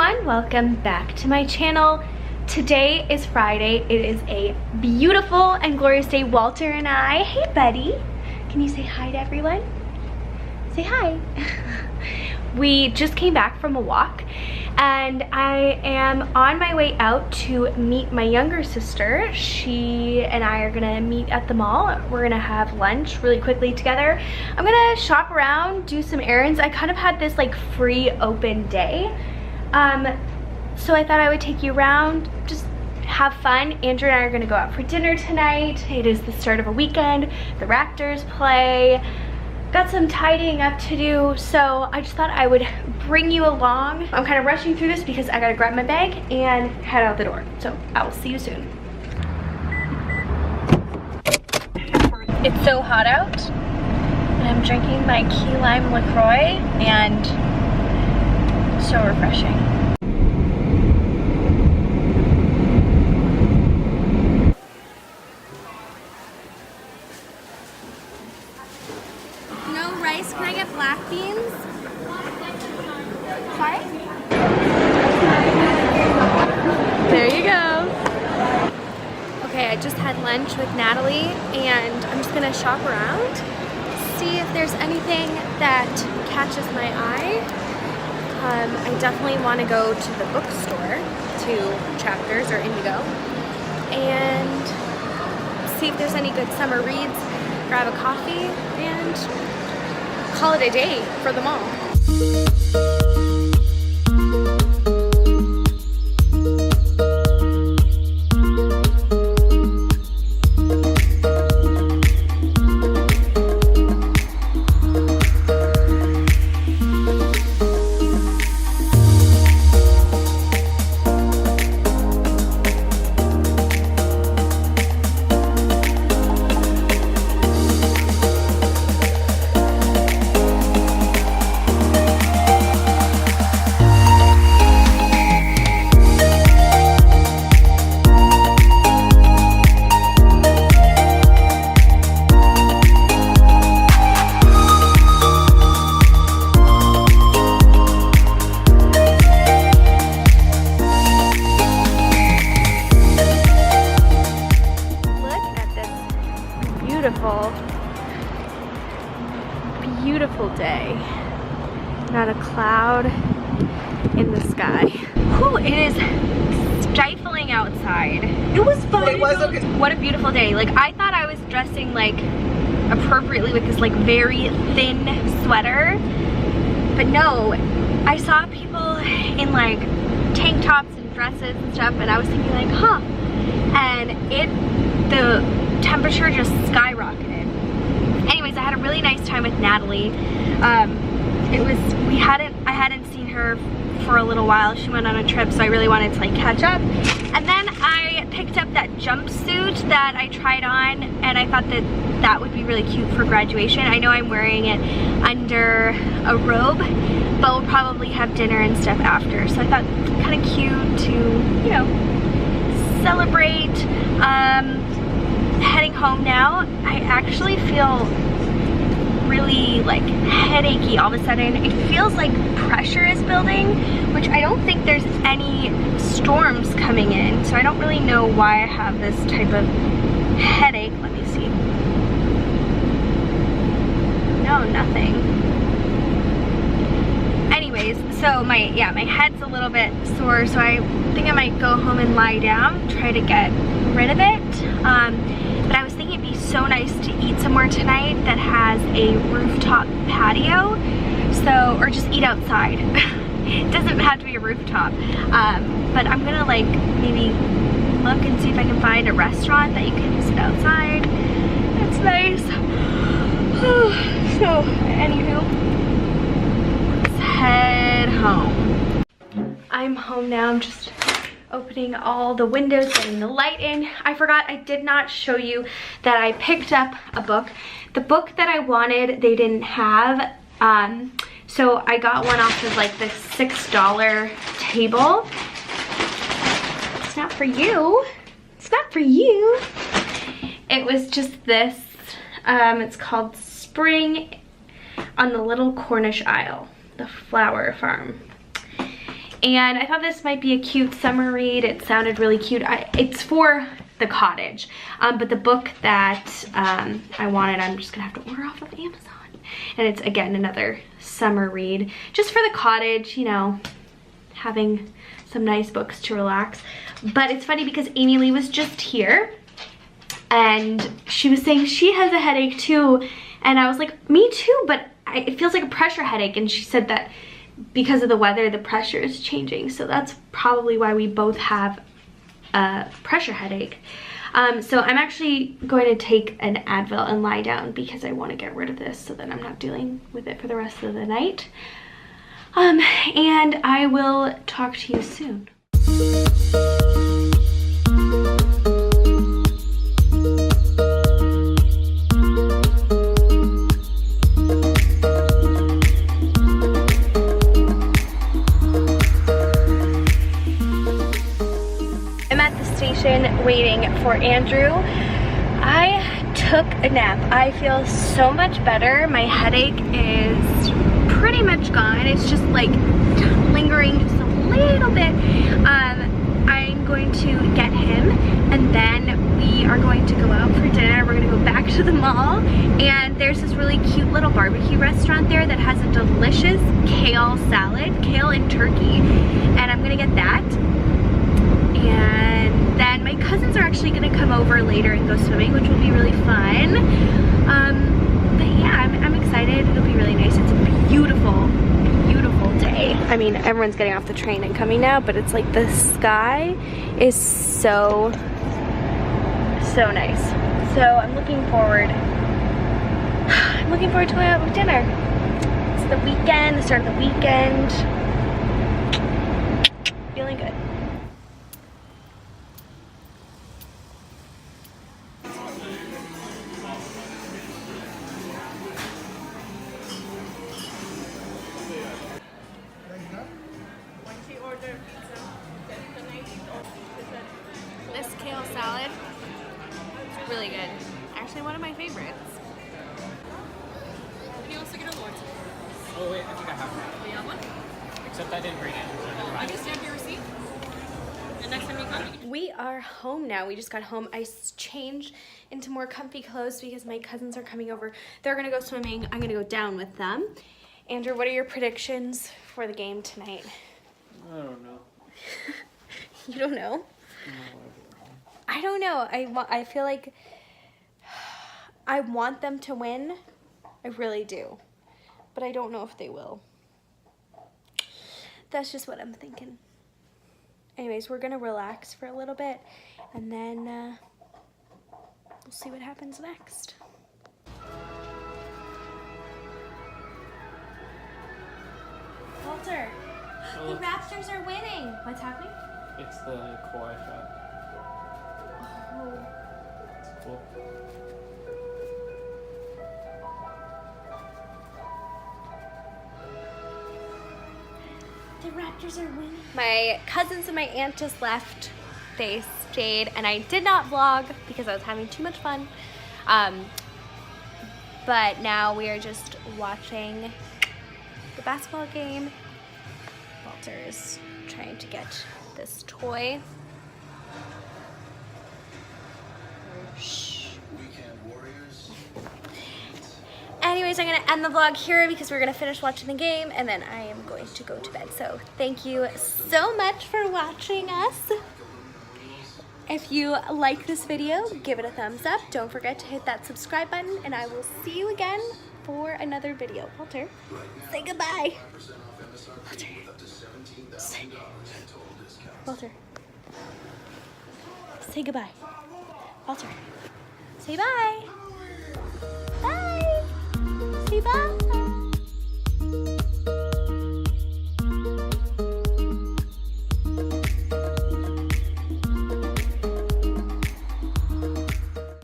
everyone, welcome back to my channel. Today is Friday. It is a beautiful and glorious day. Walter and I, hey buddy, can you say hi to everyone? Say hi. We just came back from a walk and I am on my way out to meet my younger sister. She and I are gonna meet at the mall. We're gonna have lunch really quickly together. I'm gonna shop around, do some errands. I kind of had this like free open day. So I thought I would take you around, just have fun. Andrew and I are gonna go out for dinner tonight. It is the start of a weekend. The Raptors play. Got some tidying up to do, so I just thought I would bring you along. I'm kind of rushing through this because I gotta grab my bag and head out the door. So I will see you soon. It's so hot out, and I'm drinking my key lime LaCroix, and so refreshing. Can I get black beans? Sorry? There you go. Okay, I just had lunch with Natalie and I'm just gonna shop around, see if there's anything that catches my eye. I definitely want to go to the bookstore, to Chapters or Indigo, and see if there's any good summer reads, grab a coffee, and call it a day for the mall. Beautiful day. Not a cloud in the sky. Whew, it is stifling outside. It was fun. It was okay. What a beautiful day. Like, I thought I was dressing like appropriately with this like very thin sweater, but no, I saw people in like tank tops and dresses and stuff, and I was thinking like, huh, and the temperature just skyrocketed. Anyways, I had a really nice time with Natalie. I hadn't seen her for a little while. She went on a trip, so I really wanted to like catch up. And then I picked up that jumpsuit that I tried on, and I thought that that would be really cute for graduation. I know I'm wearing it under a robe, but we'll probably have dinner and stuff after. So I thought kind of cute to, you know, celebrate. Heading home now. I actually feel really like headachy all of a sudden. It feels like pressure is building, which I don't think there's any storms coming in, so I don't really know why I have this type of headache. Let me see. No, nothing. Anyways, so my head's a little bit sore, so I think I might go home and lie down, try to get rid of it. But I was thinking it'd be so nice to eat somewhere tonight that has a rooftop patio, so, or just eat outside. It doesn't have to be a rooftop, but I'm gonna like maybe look and see if I can find a restaurant that you can sit outside. That's nice. So, anywho, let's head home. I'm home now. I'm just opening all the windows, getting the light in. I forgot, I did not show you that I picked up a book. The book that I wanted, they didn't have. So I got one off of like the $6 table. It's not for you. It's not for you. It was just this. It's called Spring on the Little Cornish Isle, the Flower Farm. And I thought this might be a cute summer read. It sounded really cute. It's for the cottage, but the book that I wanted, I'm just gonna have to order off of Amazon. And it's, again, another summer read, just for the cottage, you know, having some nice books to relax. But it's funny because Amy Lee was just here, and she was saying she has a headache too, and I was like, me too, but it feels like a pressure headache. And she said that because of the weather, the pressure is changing, so that's probably why we both have a pressure headache. So I'm actually going to take an Advil and lie down because I want to get rid of this so that I'm not dealing with it for the rest of the night. And I will talk to you soon. Waiting for Andrew. I took a nap. I feel so much better. My headache is pretty much gone. It's just like lingering just a little bit. I'm going to get him, and then we are going to go out for dinner. We're going to go back to the mall, and there's this really cute little barbecue restaurant there that has a delicious kale salad, kale and turkey, and I'm going to get that. And then my cousins are actually gonna come over later and go swimming, which will be really fun. But yeah, I'm excited. It'll be really nice. It's a beautiful, beautiful day. I mean, everyone's getting off the train and coming now, but it's like the sky is so nice. So I'm looking forward. I'm looking forward to going out with dinner. It's the weekend, the start of the weekend. Feeling good. This kale salad is really good. Actually, one of my favorites. He wants to get a Lord. Oh wait, I think I have one. You have one? Except I didn't bring it. I can stamp your receipt. And next time you come, you can... We are home now. We just got home. I changed into more comfy clothes because my cousins are coming over. They're gonna go swimming. I'm gonna go down with them. Andrew, what are your predictions for the game tonight? I don't know. You don't know? I don't know. I feel like I want them to win. I really do. But I don't know if they will. That's just what I'm thinking. Anyways, we're gonna relax for a little bit, and then we'll see what happens next. Walter, the Raptors are winning. What's happening? It's the Kawhi shot. Oh. It's cool. The Raptors are winning. My cousins and my aunt just left. They stayed, and I did not vlog because I was having too much fun. But now we are just watching the basketball game. Walter is trying to get this toy. Shh. Anyways, I'm gonna end the vlog here because we're gonna finish watching the game, and then I am going to go to bed. So thank you so much for watching us. If you like this video, give it a thumbs up. Don't forget to hit that subscribe button, and I will see you again for another video. Walter, say goodbye. Walter, say goodbye. Walter, say bye. Bye. Say bye.